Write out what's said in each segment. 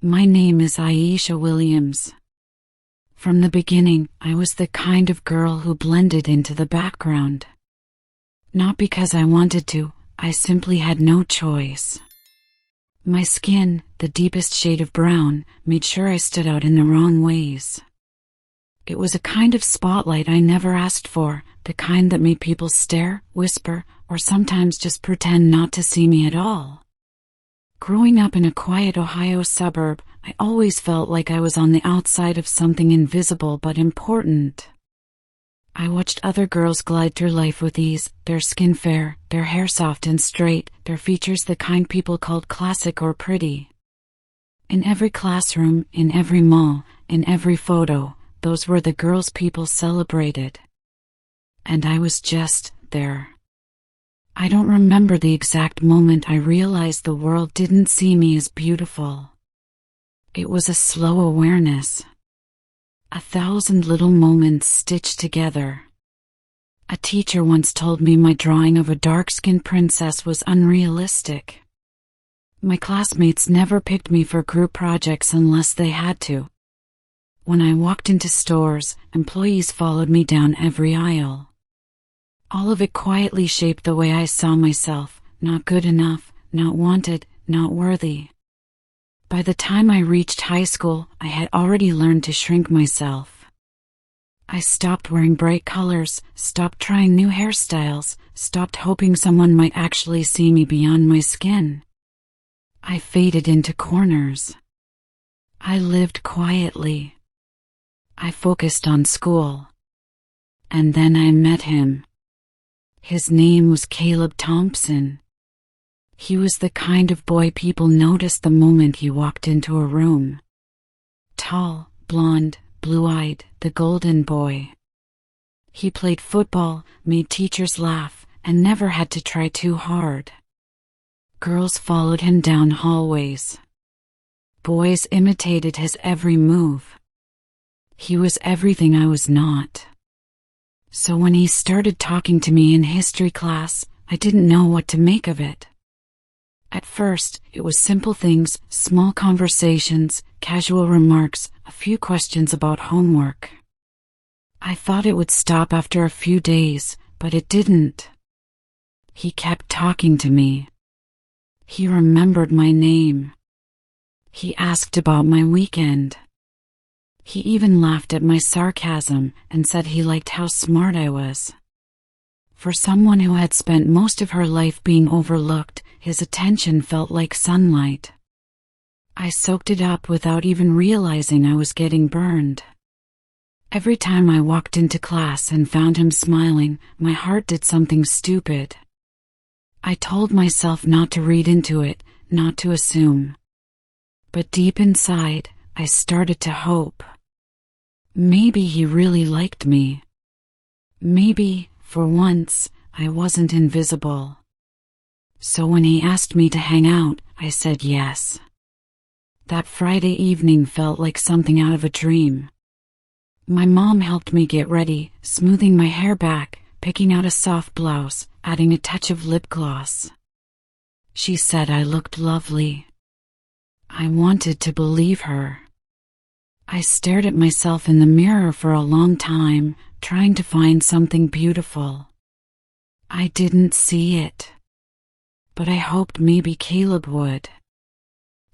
My name is Aisha Williams. From the beginning, I was the kind of girl who blended into the background. Not because I wanted to, I simply had no choice. My skin, the deepest shade of brown, made sure I stood out in the wrong ways. It was a kind of spotlight I never asked for, the kind that made people stare, whisper, or sometimes just pretend not to see me at all. Growing up in a quiet Ohio suburb, I always felt like I was on the outside of something invisible but important. I watched other girls glide through life with ease, their skin fair, their hair soft and straight, their features the kind people called classic or pretty. In every classroom, in every mall, in every photo, those were the girls people celebrated. And I was just there. I don't remember the exact moment I realized the world didn't see me as beautiful. It was a slow awareness. 1,000 little moments stitched together. A teacher once told me my drawing of a dark-skinned princess was unrealistic. My classmates never picked me for group projects unless they had to. When I walked into stores, employees followed me down every aisle. All of it quietly shaped the way I saw myself, not good enough, not wanted, not worthy. By the time I reached high school, I had already learned to shrink myself. I stopped wearing bright colors, stopped trying new hairstyles, stopped hoping someone might actually see me beyond my skin. I faded into corners. I lived quietly. I focused on school. And then I met him. His name was Caleb Thompson. He was the kind of boy people noticed the moment he walked into a room. Tall, blonde, blue-eyed, the golden boy. He played football, made teachers laugh, and never had to try too hard. Girls followed him down hallways. Boys imitated his every move. He was everything I was not. So when he started talking to me in history class, I didn't know what to make of it. At first, it was simple things, small conversations, casual remarks, a few questions about homework. I thought it would stop after a few days, but it didn't. He kept talking to me. He remembered my name. He asked about my weekend. He even laughed at my sarcasm and said he liked how smart I was. For someone who had spent most of her life being overlooked, his attention felt like sunlight. I soaked it up without even realizing I was getting burned. Every time I walked into class and found him smiling, my heart did something stupid. I told myself not to read into it, not to assume. But deep inside, I started to hope. Maybe he really liked me. Maybe, for once, I wasn't invisible. So when he asked me to hang out, I said yes. That Friday evening felt like something out of a dream. My mom helped me get ready, smoothing my hair back, picking out a soft blouse, adding a touch of lip gloss. She said I looked lovely. I wanted to believe her. I stared at myself in the mirror for a long time, trying to find something beautiful. I didn't see it. But I hoped maybe Caleb would.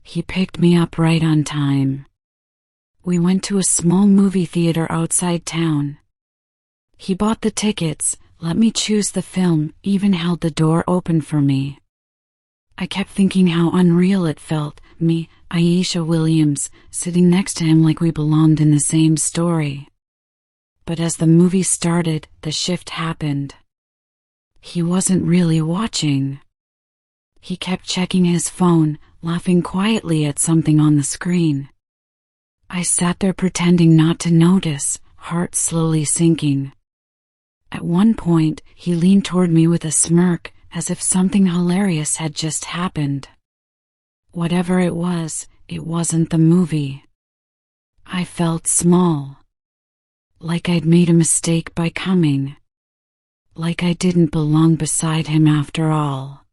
He picked me up right on time. We went to a small movie theater outside town. He bought the tickets, let me choose the film, even held the door open for me. I kept thinking how unreal it felt, me, Aisha Williams, sitting next to him like we belonged in the same story. But as the movie started, the shift happened. He wasn't really watching. He kept checking his phone, laughing quietly at something on the screen. I sat there pretending not to notice, heart slowly sinking. At one point, he leaned toward me with a smirk, as if something hilarious had just happened. Whatever it wasn't the movie. I felt small. Like I'd made a mistake by coming. Like I didn't belong beside him after all.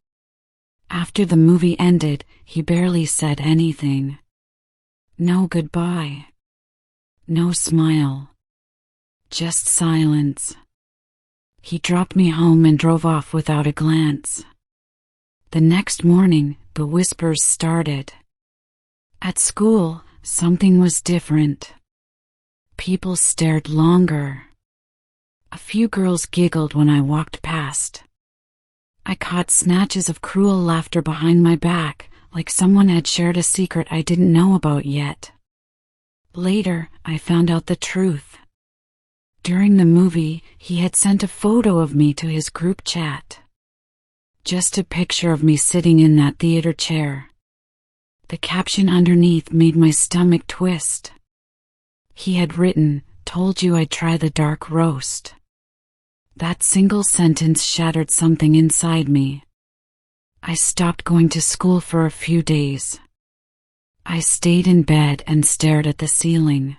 After the movie ended, he barely said anything. No goodbye. No smile. Just silence. He dropped me home and drove off without a glance. The next morning, the whispers started. At school, something was different. People stared longer. A few girls giggled when I walked past. I caught snatches of cruel laughter behind my back, like someone had shared a secret I didn't know about yet. Later, I found out the truth. During the movie, he had sent a photo of me to his group chat. Just a picture of me sitting in that theater chair. The caption underneath made my stomach twist. He had written, "Told you I'd try the dark roast." That single sentence shattered something inside me. I stopped going to school for a few days. I stayed in bed and stared at the ceiling.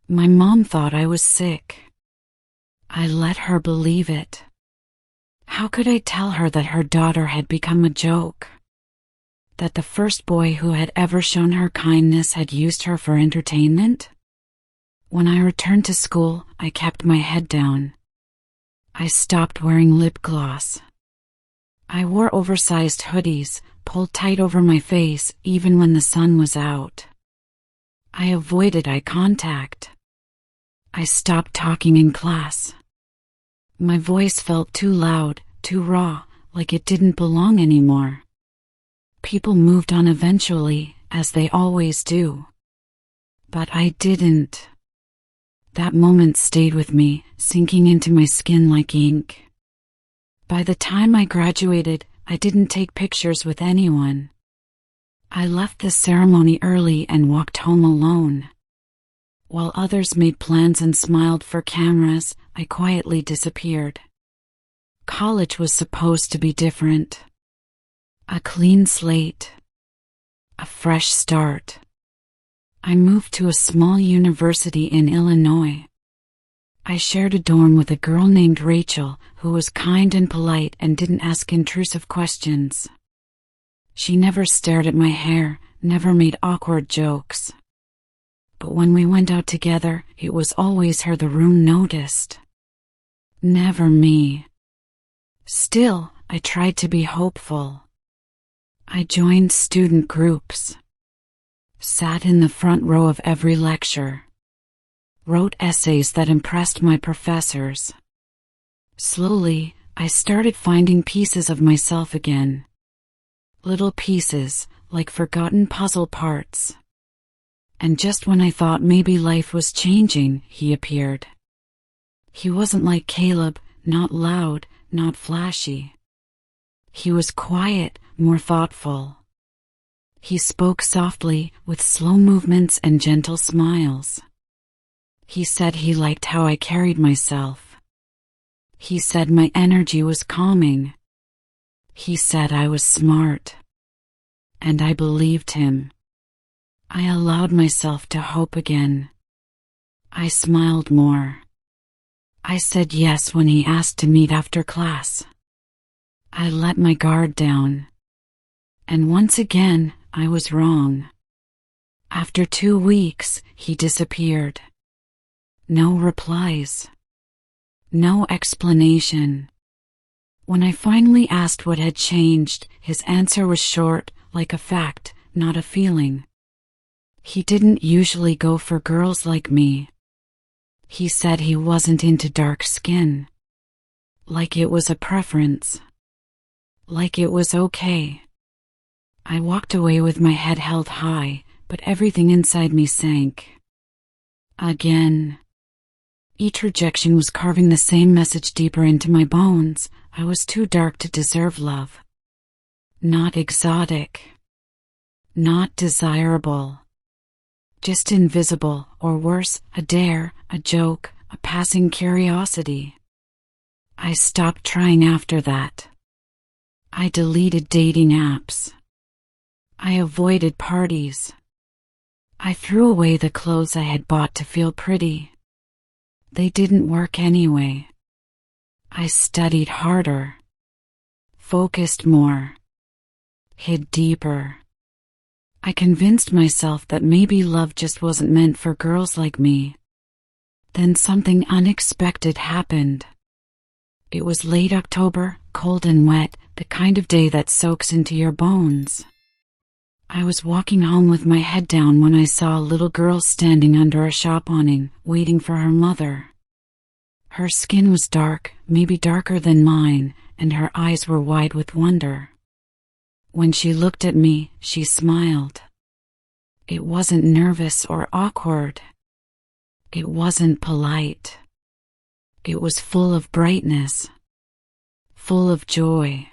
My mom thought I was sick. I let her believe it. How could I tell her that her daughter had become a joke? That the first boy who had ever shown her kindness had used her for entertainment? When I returned to school, I kept my head down. I stopped wearing lip gloss. I wore oversized hoodies, pulled tight over my face even when the sun was out. I avoided eye contact. I stopped talking in class. My voice felt too loud, too raw, like it didn't belong anymore. People moved on eventually, as they always do. But I didn't. That moment stayed with me, sinking into my skin like ink. By the time I graduated, I didn't take pictures with anyone. I left the ceremony early and walked home alone. While others made plans and smiled for cameras, I quietly disappeared. College was supposed to be different. A clean slate. A fresh start. I moved to a small university in Illinois. I shared a dorm with a girl named Rachel, who was kind and polite and didn't ask intrusive questions. She never stared at my hair, never made awkward jokes. But when we went out together, it was always her the room noticed. Never me. Still, I tried to be hopeful. I joined student groups. Sat in the front row of every lecture. Wrote essays that impressed my professors. Slowly, I started finding pieces of myself again. Little pieces, like forgotten puzzle parts. And just when I thought maybe life was changing, he appeared. He wasn't like Caleb, not loud, not flashy. He was quiet, more thoughtful. He spoke softly, with slow movements and gentle smiles. He said he liked how I carried myself. He said my energy was calming. He said I was smart. And I believed him. I allowed myself to hope again. I smiled more. I said yes when he asked to meet after class. I let my guard down. And once again, I was wrong. After 2 weeks, he disappeared. No replies. No explanation. When I finally asked what had changed, his answer was short, like a fact, not a feeling. He didn't usually go for girls like me. He said he wasn't into dark skin. Like it was a preference. Like it was okay. I walked away with my head held high, but everything inside me sank. Again. Each rejection was carving the same message deeper into my bones. I was too dark to deserve love. Not exotic. Not desirable. Just invisible, or worse, a dare, a joke, a passing curiosity. I stopped trying after that. I deleted dating apps. I avoided parties. I threw away the clothes I had bought to feel pretty. They didn't work anyway. I studied harder. Focused more. Hid deeper. I convinced myself that maybe love just wasn't meant for girls like me. Then something unexpected happened. It was late October, cold and wet, the kind of day that soaks into your bones. I was walking home with my head down when I saw a little girl standing under a shop awning, waiting for her mother. Her skin was dark, maybe darker than mine, and her eyes were wide with wonder. When she looked at me, she smiled. It wasn't nervous or awkward. It wasn't polite. It was full of brightness, full of joy.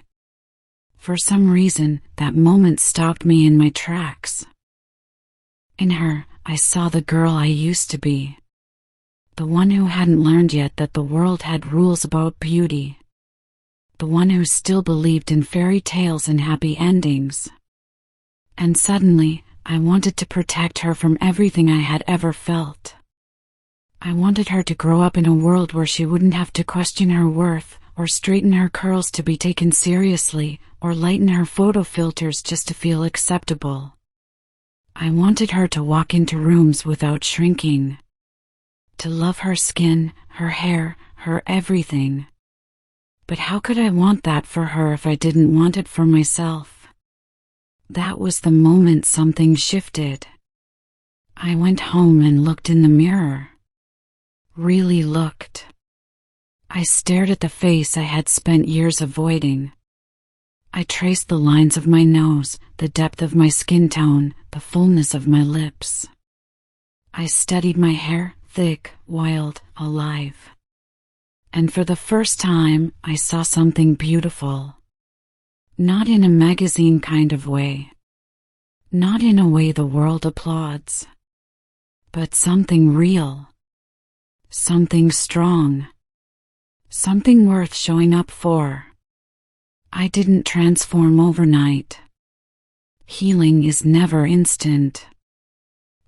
For some reason, that moment stopped me in my tracks. In her, I saw the girl I used to be. The one who hadn't learned yet that the world had rules about beauty. The one who still believed in fairy tales and happy endings. And suddenly, I wanted to protect her from everything I had ever felt. I wanted her to grow up in a world where she wouldn't have to question her worth, or straighten her curls to be taken seriously, or lighten her photo filters just to feel acceptable. I wanted her to walk into rooms without shrinking. To love her skin, her hair, her everything. But how could I want that for her if I didn't want it for myself? That was the moment something shifted. I went home and looked in the mirror. Really looked. I stared at the face I had spent years avoiding. I traced the lines of my nose, the depth of my skin tone, the fullness of my lips. I studied my hair, thick, wild, alive. And for the first time, I saw something beautiful. Not in a magazine kind of way. Not in a way the world applauds. But something real. Something strong. Something worth showing up for. I didn't transform overnight. Healing is never instant.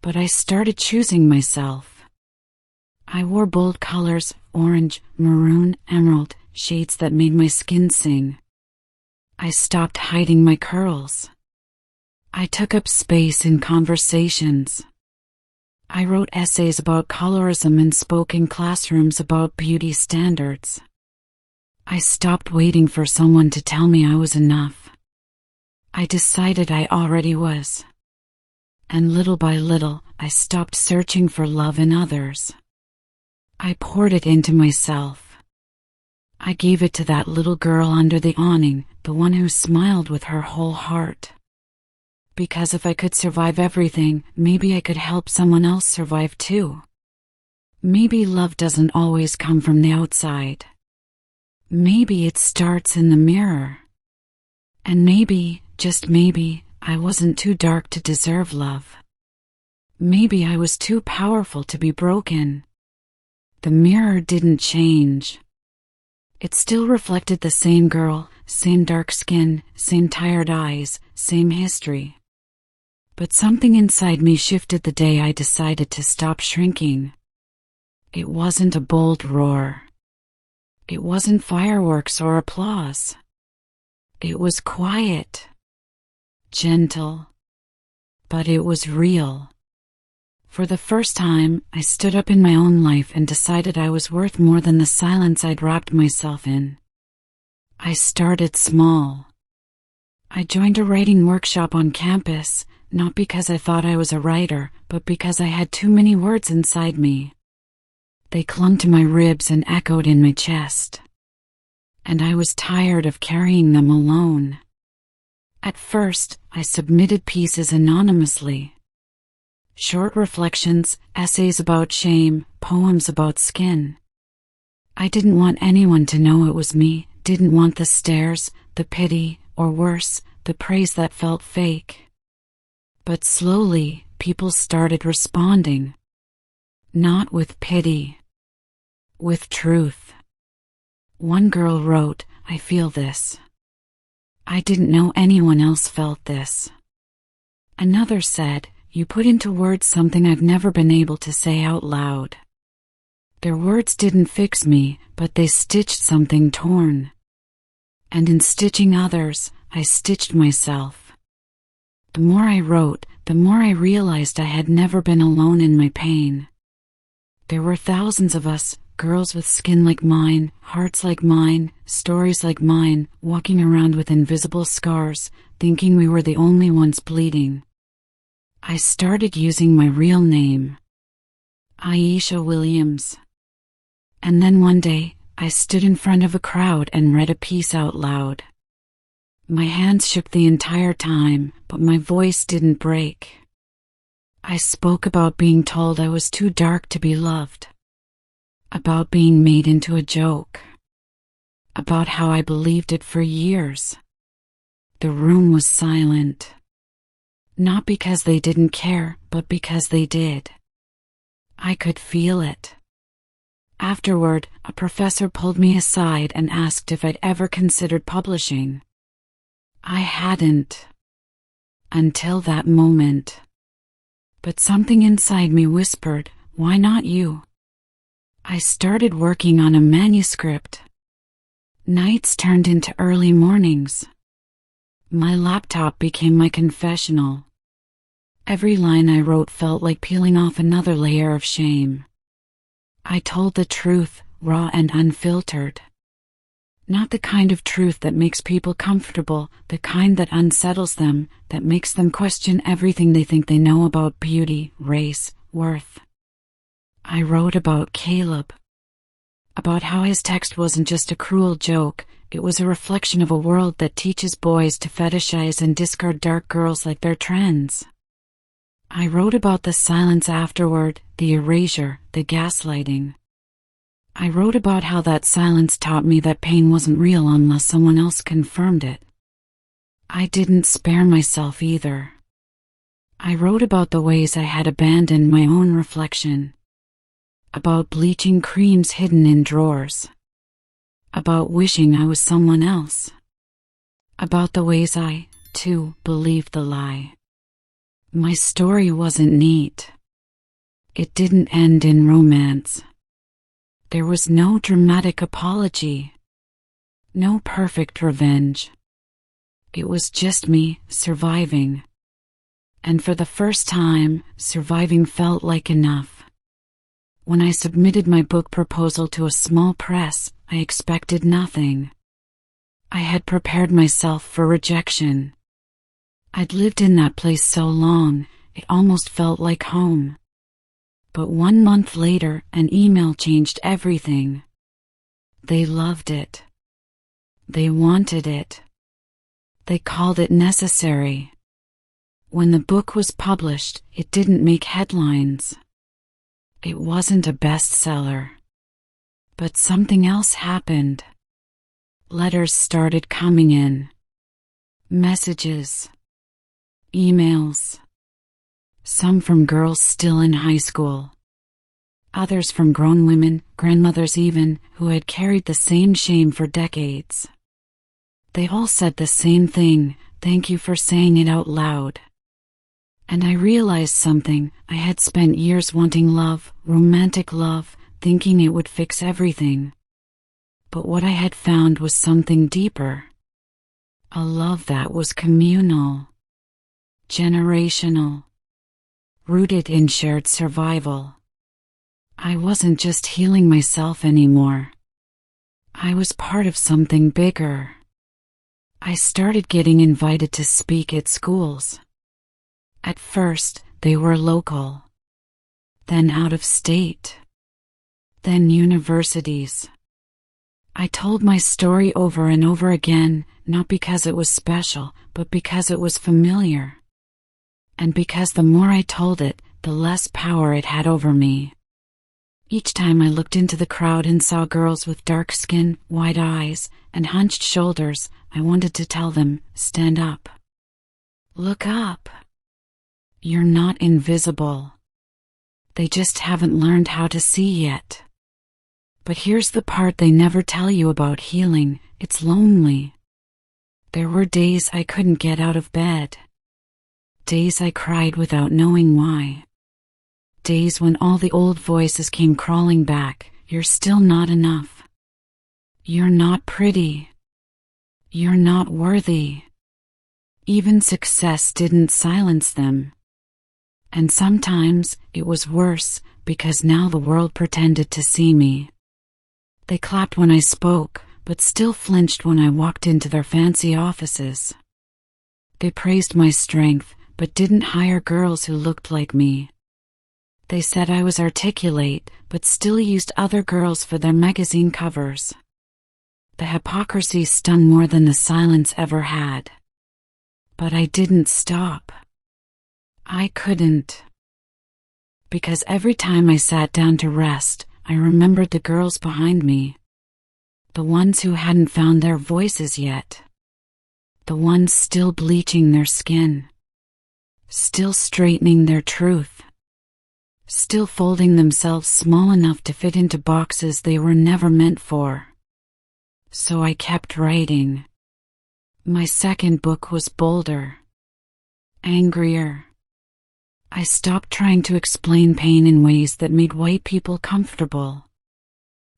But I started choosing myself. I wore bold colors, orange, maroon, emerald, shades that made my skin sing. I stopped hiding my curls. I took up space in conversations. I wrote essays about colorism and spoke in classrooms about beauty standards. I stopped waiting for someone to tell me I was enough. I decided I already was. And little by little, I stopped searching for love in others. I poured it into myself. I gave it to that little girl under the awning, the one who smiled with her whole heart. Because if I could survive everything, maybe I could help someone else survive too. Maybe love doesn't always come from the outside. Maybe it starts in the mirror. And maybe, just maybe, I wasn't too dark to deserve love. Maybe I was too powerful to be broken. The mirror didn't change. It still reflected the same girl, same dark skin, same tired eyes, same history. But something inside me shifted the day I decided to stop shrinking. It wasn't a bold roar. It wasn't fireworks or applause. It was quiet, gentle, but it was real. For the first time, I stood up in my own life and decided I was worth more than the silence I'd wrapped myself in. I started small. I joined a writing workshop on campus, not because I thought I was a writer, but because I had too many words inside me. They clung to my ribs and echoed in my chest. And I was tired of carrying them alone. At first, I submitted pieces anonymously. Short reflections, essays about shame, poems about skin. I didn't want anyone to know it was me, didn't want the stares, the pity, or worse, the praise that felt fake. But slowly, people started responding. Not with pity. With truth. One girl wrote, "I feel this. I didn't know anyone else felt this." Another said, "You put into words something I've never been able to say out loud." Their words didn't fix me, but they stitched something torn. And in stitching others, I stitched myself. The more I wrote, the more I realized I had never been alone in my pain. There were thousands of us, girls with skin like mine, hearts like mine, stories like mine, walking around with invisible scars, thinking we were the only ones bleeding. I started using my real name, Aisha Williams. And then one day, I stood in front of a crowd and read a piece out loud. My hands shook the entire time, but my voice didn't break. I spoke about being told I was too dark to be loved, about being made into a joke, about how I believed it for years. The room was silent. Not because they didn't care, but because they did. I could feel it. Afterward, a professor pulled me aside and asked if I'd ever considered publishing. I hadn't. Until that moment. But something inside me whispered, "Why not you?" I started working on a manuscript. Nights turned into early mornings. My laptop became my confessional. Every line I wrote felt like peeling off another layer of shame. I told the truth, raw and unfiltered. Not the kind of truth that makes people comfortable, the kind that unsettles them, that makes them question everything they think they know about beauty, race, worth. I wrote about Caleb. About how his text wasn't just a cruel joke, it was a reflection of a world that teaches boys to fetishize and discard dark girls like they're trends. I wrote about the silence afterward, the erasure, the gaslighting. I wrote about how that silence taught me that pain wasn't real unless someone else confirmed it. I didn't spare myself either. I wrote about the ways I had abandoned my own reflection. About bleaching creams hidden in drawers. About wishing I was someone else. About the ways I, too, believed the lie. My story wasn't neat. It didn't end in romance. There was no dramatic apology. No perfect revenge. It was just me, surviving. And for the first time, surviving felt like enough. When I submitted my book proposal to a small press, I expected nothing. I had prepared myself for rejection. I'd lived in that place so long, it almost felt like home. But 1 month later, an email changed everything. They loved it. They wanted it. They called it necessary. When the book was published, it didn't make headlines. It wasn't a bestseller. But something else happened. Letters started coming in. Messages. Emails. Some from girls still in high school. Others from grown women, grandmothers even, who had carried the same shame for decades. They all said the same thing, "Thank you for saying it out loud." And I realized something. I had spent years wanting love, romantic love, thinking it would fix everything. But what I had found was something deeper. A love that was communal. Generational. Rooted in shared survival. I wasn't just healing myself anymore. I was part of something bigger. I started getting invited to speak at schools. At first, they were local. Then out of state. Then universities. I told my story over and over again, not because it was special, but because it was familiar. And because the more I told it, the less power it had over me. Each time I looked into the crowd and saw girls with dark skin, wide eyes, and hunched shoulders, I wanted to tell them, stand up. Look up. You're not invisible. They just haven't learned how to see yet. But here's the part they never tell you about healing, it's lonely. There were days I couldn't get out of bed. Days I cried without knowing why. Days when all the old voices came crawling back, you're still not enough. You're not pretty. You're not worthy. Even success didn't silence them. And sometimes it was worse, because now the world pretended to see me. They clapped when I spoke, but still flinched when I walked into their fancy offices. They praised my strength, but didn't hire girls who looked like me. They said I was articulate, but still used other girls for their magazine covers. The hypocrisy stung more than the silence ever had. But I didn't stop. I couldn't. Because every time I sat down to rest, I remembered the girls behind me. The ones who hadn't found their voices yet. The ones still bleaching their skin. Still straightening their truth. Still folding themselves small enough to fit into boxes they were never meant for. So I kept writing. My second book was bolder. Angrier. I stopped trying to explain pain in ways that made white people comfortable.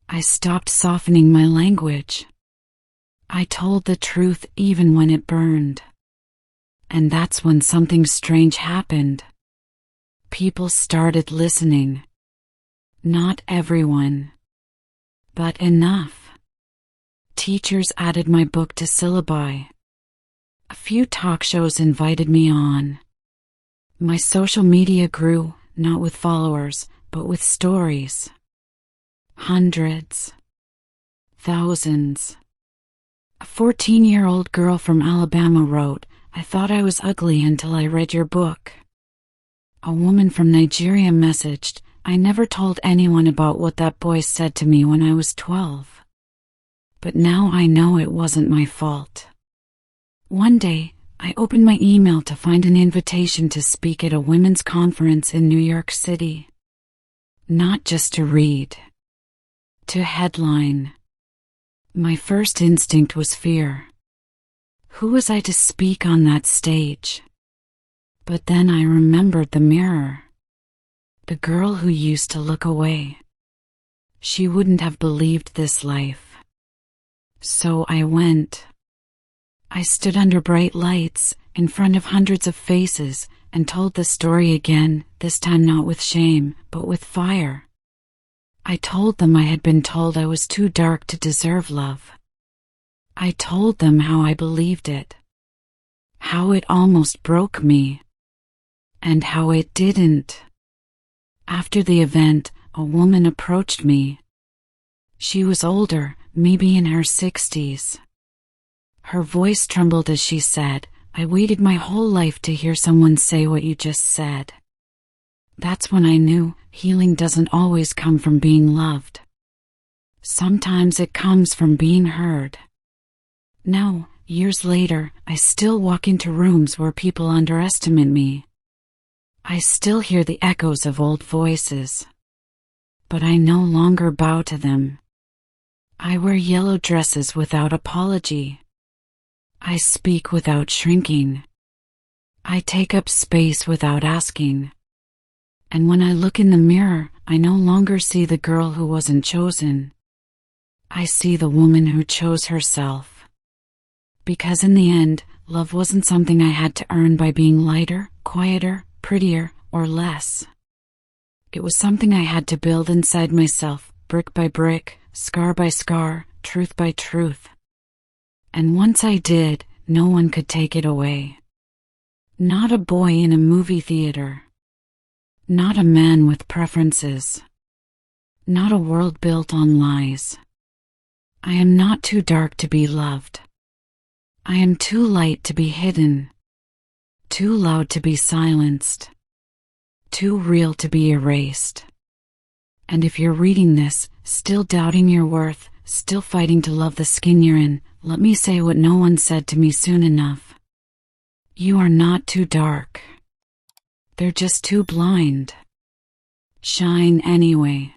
I stopped softening my language. I told the truth even when it burned. And that's when something strange happened. People started listening. Not everyone. But enough. Teachers added my book to syllabi. A few talk shows invited me on. My social media grew, not with followers, but with stories. Hundreds. Thousands. A 14-year-old girl from Alabama wrote, "I thought I was ugly until I read your book." A woman from Nigeria messaged, "I never told anyone about what that boy said to me when I was 12. But now I know it wasn't my fault." One day, I opened my email to find an invitation to speak at a women's conference in New York City. Not just to read. To headline. My first instinct was fear. Who was I to speak on that stage? But then I remembered the mirror. The girl who used to look away. She wouldn't have believed this life. So I went. I stood under bright lights, in front of hundreds of faces, and told the story again, this time not with shame, but with fire. I told them I had been told I was too dark to deserve love. I told them how I believed it. How it almost broke me. And how it didn't. After the event, a woman approached me. She was older, maybe in her 60s. Her voice trembled as she said, "I waited my whole life to hear someone say what you just said." That's when I knew healing doesn't always come from being loved. Sometimes it comes from being heard. Now, years later, I still walk into rooms where people underestimate me. I still hear the echoes of old voices. But I no longer bow to them. I wear yellow dresses without apology. I speak without shrinking. I take up space without asking. And when I look in the mirror, I no longer see the girl who wasn't chosen. I see the woman who chose herself. Because in the end, love wasn't something I had to earn by being lighter, quieter, prettier, or less. It was something I had to build inside myself, brick by brick, scar by scar, truth by truth. And once I did, no one could take it away. Not a boy in a movie theater. Not a man with preferences. Not a world built on lies. I am not too dark to be loved. I am too light to be hidden. Too loud to be silenced. Too real to be erased. And if you're reading this, still doubting your worth, still fighting to love the skin you're in, let me say what no one said to me soon enough. You are not too dark. They're just too blind. Shine anyway.